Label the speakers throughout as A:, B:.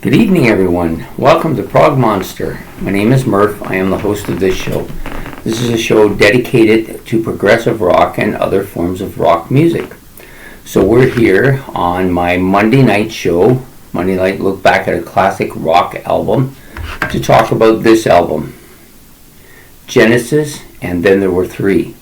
A: Good evening, everyone. Welcome to Prog Monster. My name is Murph. I am the host of this show. This is a show dedicated to progressive rock and other forms of rock music. So we're here on my Monday night show, Monday Night Look Back at a Classic Rock Album, to talk about this album, Genesis, and Then There Were Three.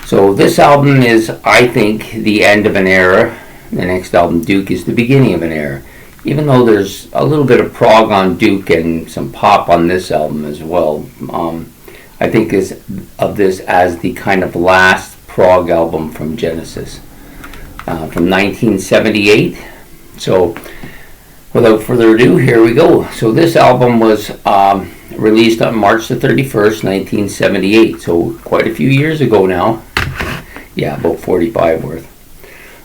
A: So this album is, I think, the end of an era. The next album, Duke, is the beginning of an era. Even though there's a little bit of prog on Duke and some pop on this album as well, I think of this as the kind of last prog album from Genesis, from 1978. So without further ado, here we go. So this album was released on March the 31st, 1978, so quite a few years ago now. Yeah, about 45 worth.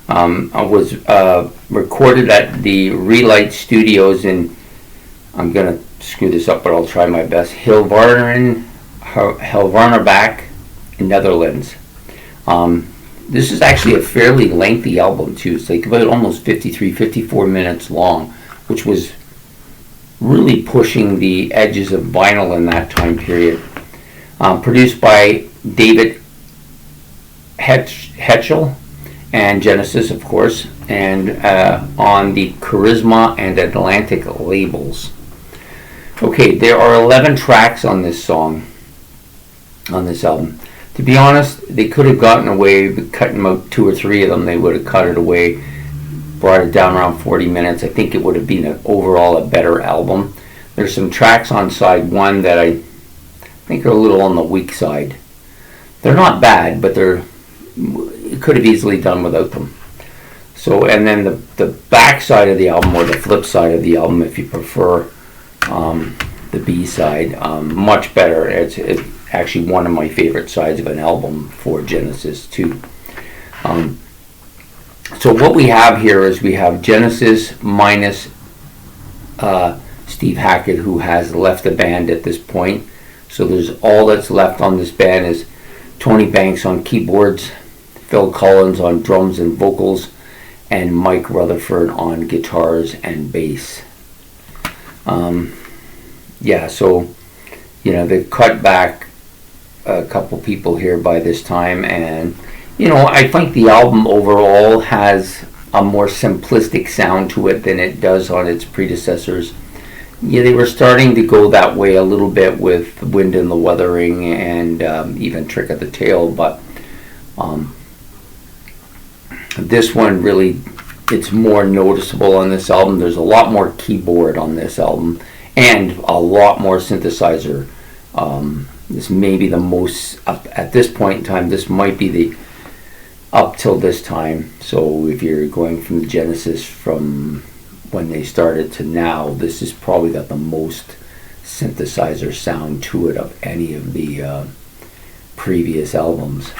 A: I was recorded at the Relight Studios in, I'm going to screw this up, but I'll try my best, Helvarnerbach in Netherlands. This is actually a fairly lengthy album too. It's like about almost 54 minutes long, which was really pushing the edges of vinyl in that time period. Produced by David Hetchel and Genesis, of course, and on the Charisma and Atlantic labels. Okay, there are 11 tracks on this album. To be honest, they could have gotten away with cutting out 2 or 3 of them. They would have cut it away, brought it down around 40 minutes. I think it would have been overall a better album. There's some tracks on side 1 that I think are a little on the weak side. They're not bad, but it could have easily done without them. So, and then the back side of the album, or the flip side of the album, if you prefer, the B side, much better. It's actually one of my favorite sides of an album for Genesis too. So what we have here is we have Genesis minus Steve Hackett, who has left the band at this point. So there's all that's left on this band is Tony Banks on keyboards, Phil Collins on drums and vocals, and Mike Rutherford on guitars and bass. So they've cut back a couple people here by this time, and I think the album overall has a more simplistic sound to it than it does on its predecessors. Yeah, they were starting to go that way a little bit with Wind in the Wuthering and even Trick of the Tail, but this one really, it's more noticeable on this album. There's a lot more keyboard on this album and a lot more synthesizer. This may be the most, at this point in time, this might be the, up till this time. So if you're going from the Genesis from when they started to now, this is probably got the most synthesizer sound to it of any of the previous albums.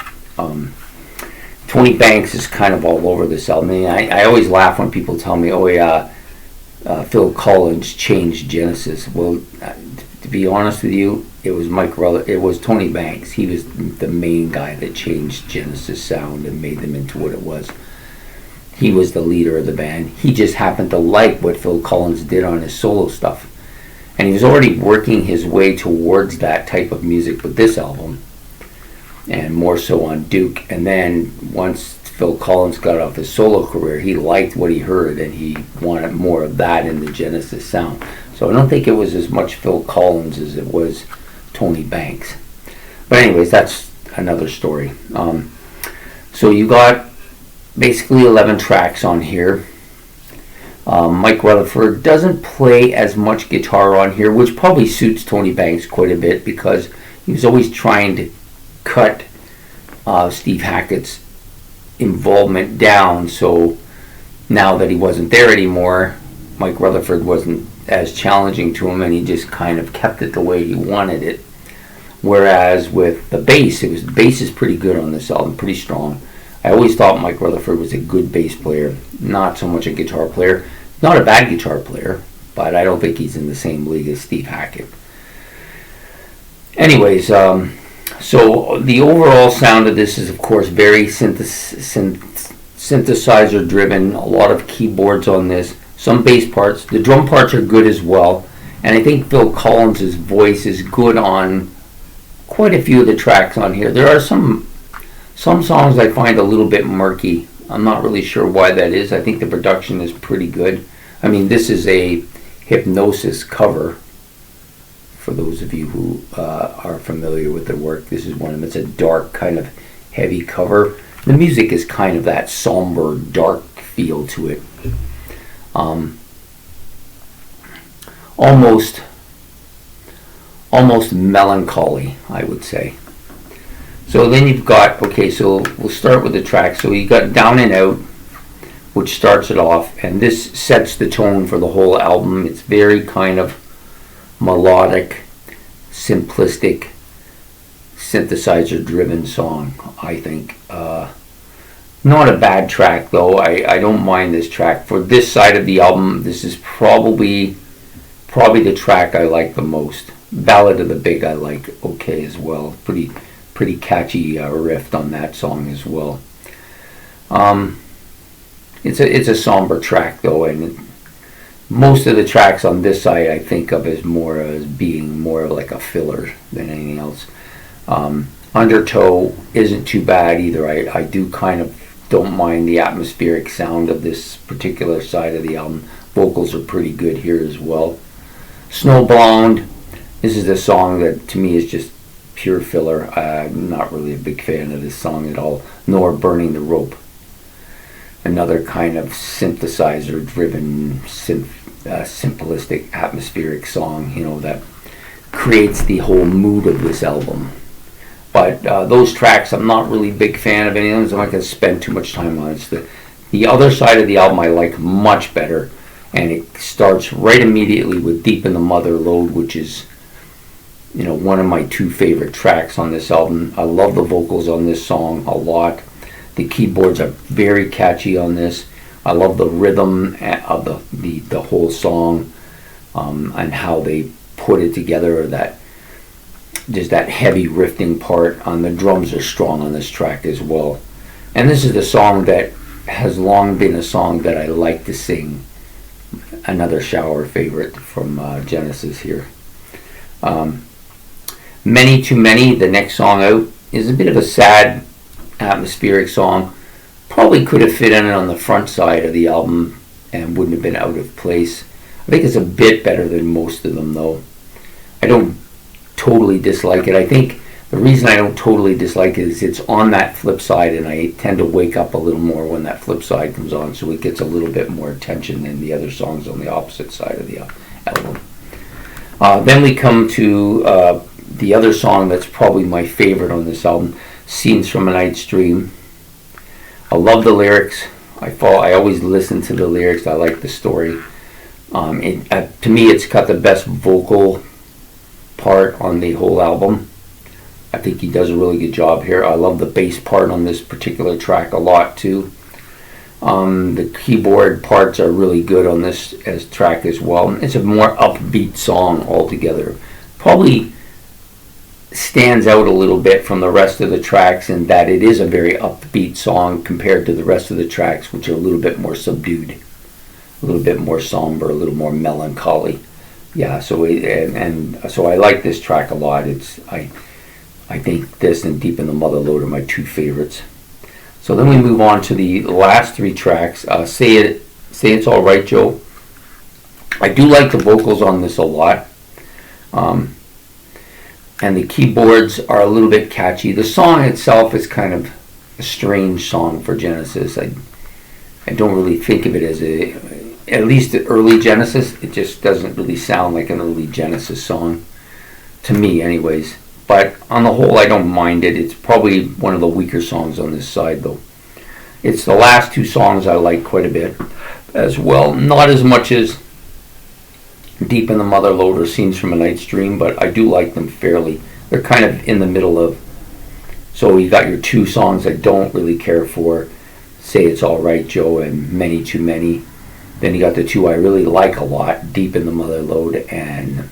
A: Tony Banks is kind of all over this album. I always laugh when people tell me, Phil Collins changed Genesis. Well, to be honest with you, it was Tony Banks. He was the main guy that changed Genesis sound and made them into what it was. He was the leader of the band. He just happened to like what Phil Collins did on his solo stuff. And he was already working his way towards that type of music with this album, and more so on Duke. And then once Phil Collins got off his solo career, he liked what he heard and he wanted more of that in the Genesis sound. So I don't think it was as much Phil Collins as it was Tony Banks. But anyways, that's another story. So you got basically 11 tracks on here. Mike Rutherford doesn't play as much guitar on here, which probably suits Tony Banks quite a bit because he was always trying to cut Steve Hackett's involvement down. So now that he wasn't there anymore, Mike Rutherford wasn't as challenging to him, and he just kind of kept it the way he wanted it. Whereas with the bass, the bass is pretty good on this album, pretty strong. I always thought Mike Rutherford was a good bass player, not so much a guitar player. Not a bad guitar player, but I don't think he's in the same league as Steve Hackett. Anyways, so the overall sound of this is, of course, very synthesizer driven. A lot of keyboards on this, some bass parts. The drum parts are good as well, and I think Phil Collins' voice is good on quite a few of the tracks on here. There are some songs I find a little bit murky. I'm not really sure why that is. I think the production is pretty good. I mean, this is a Hypnosis cover. For those of you who are familiar with their work, this is one of them. It's a dark, kind of heavy cover. The music is kind of that somber, dark feel to it. Almost melancholy, I would say. So then you've got, okay, so we'll start with the track. So you got Down and Out, which starts it off, and this sets the tone for the whole album. It's very kind of melodic, simplistic, synthesizer-driven song, I think. Not a bad track, though. I don't mind this track. For this side of the album, this is probably the track I like the most. Ballad of the Big I like okay as well. Pretty catchy riff on that song as well. It's a somber track though, and most of the tracks on this side I think of as being more like a filler than anything else. Undertow isn't too bad either. I do kind of don't mind the atmospheric sound of this particular side of the album. Vocals are pretty good here as well. Snowbound, this is a song that to me is just pure filler. I'm not really a big fan of this song at all, nor Burning the Rope. Another kind of synthesizer-driven, simplistic, atmospheric song, that creates the whole mood of this album. But those tracks, I'm not really a big fan of any of them, so I'm not going to spend too much time on it. The other side of the album I like much better, and it starts right immediately with Deep in the Mother Lode, which is one of my two favorite tracks on this album. I love the vocals on this song a lot. The keyboards are very catchy on this. I love the rhythm of the whole song, and how they put it together. That heavy riffing part on the drums are strong on this track as well. And this is the song that has long been a song that I like to sing. Another shower favorite from Genesis here. Many Too Many, the next song out, is a bit of a sad, atmospheric song. Probably could have fit in on the front side of the album and wouldn't have been out of place. I think it's a bit better than most of them, though. I don't totally dislike it. I think the reason I don't totally dislike it is it's on that flip side, and I tend to wake up a little more when that flip side comes on, so it gets a little bit more attention than the other songs on the opposite side of the album. Then we come to the other song that's probably my favorite on this album, Scenes from a Night's Dream. I love the lyrics. I always listen to the lyrics. I like the story. To me, it's got the best vocal part on the whole album. I think he does a really good job here. I love the bass part on this particular track a lot too. The keyboard parts are really good on this track as well. It's a more upbeat song altogether. Probably stands out a little bit from the rest of the tracks in that it is a very upbeat song compared to the rest of the tracks, which are a little bit more subdued, a little bit more somber, a little more melancholy. Yeah, so I like this track a lot. I think this and Deep in the Mother Lode are my two favorites. So then we move on to the last three tracks. Say It's All Right, Joe. I do like the vocals on this a lot. And the keyboards are a little bit catchy. The song itself is kind of a strange song for Genesis. I don't really think of it as at least the early Genesis, it just doesn't really sound like an early Genesis song, to me anyways. But on the whole, I don't mind it. It's probably one of the weaker songs on this side, though. It's the last two songs I like quite a bit as well. Not as much as Deep in the Mother Lode or Scenes from a Night's Dream, but I do like them fairly. They're kind of in the middle of. So you got your two songs I don't really care for, Say It's All Right, Joe, and Many Too Many. Then you got the two I really like a lot, Deep in the Mother Lode and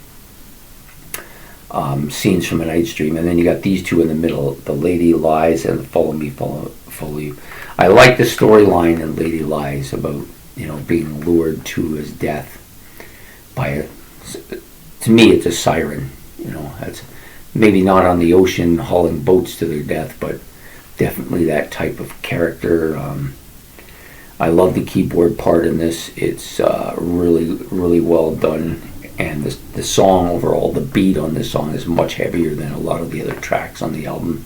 A: Scenes from a Night's Dream. And then you got these two in the middle, The Lady Lies and Follow Me, Follow You. I like the storyline in Lady Lies about being lured to his death by a, to me, it's a siren. That's maybe not on the ocean hauling boats to their death, but definitely that type of character. I love the keyboard part in this. It's really, really well done. And the song overall, the beat on this song is much heavier than a lot of the other tracks on the album.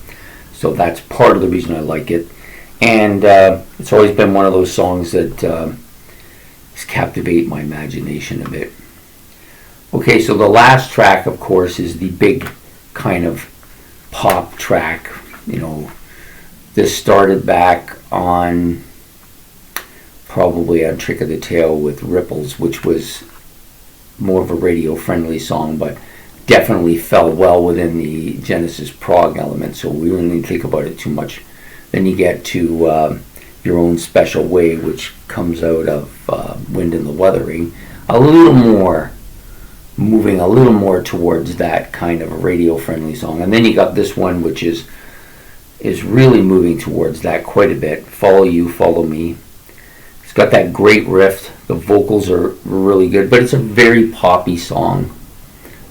A: So that's part of the reason I like it. And it's always been one of those songs that has captivated my imagination a bit. Okay, so the last track, of course, is the big kind of pop track. This started back on probably on Trick of the Tail with Ripples, which was more of a radio-friendly song, but definitely fell well within the Genesis prog element, so we don't need to think about it too much. Then you get to Your Own Special Way, which comes out of Wind and the Wuthering, moving a little more towards that kind of a radio-friendly song. And then you got this one, which is really moving towards that quite a bit, Follow You, Follow Me. It's got that great riff. The vocals are really good, but it's a very poppy song.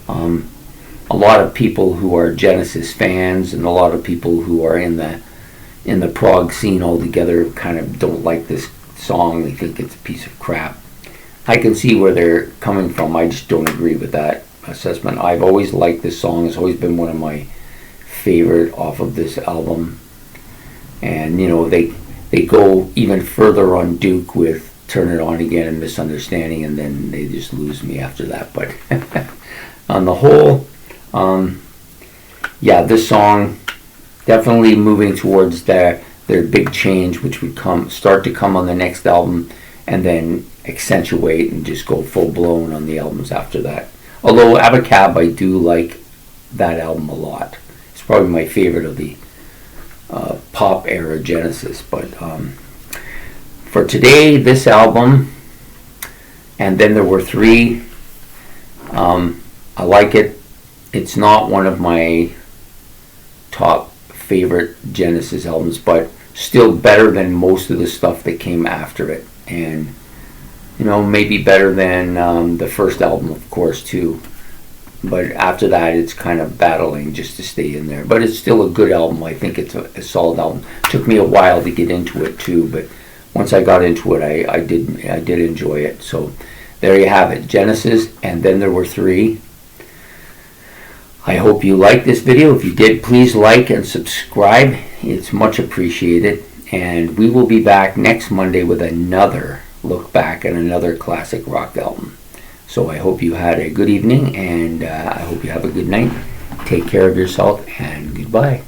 A: A lot of people who are Genesis fans and a lot of people who are in the prog scene altogether kind of don't like this song. They think it's a piece of crap. I can see where they're coming from. I just don't agree with that assessment. I've always liked this song. It's always been one of my favorite off of this album. And they go even further on Duke with Turn It On Again and Misunderstanding, and then they just lose me after that. But on the whole, this song definitely moving towards their big change, which would start to come on the next album, and then accentuate and just go full blown on the albums after that. Although Abacab, I do like that album a lot. It's probably my favorite of the pop era Genesis. But for today, this album, and then there were three. I like it. It's not one of my top favorite Genesis albums, but still better than most of the stuff that came after it, and maybe better than the first album, of course, too. But after that, it's kind of battling just to stay in there. But it's still a good album. I think it's a solid album. It took me a while to get into it too, but once I got into it, I did enjoy it. So there you have it, Genesis, and then there were three. I hope you liked this video. If you did, please like and subscribe. It's much appreciated. And we will be back next Monday with another look back at another classic rock album. So I hope you had a good evening, and I hope you have a good night. Take care of yourself, and goodbye.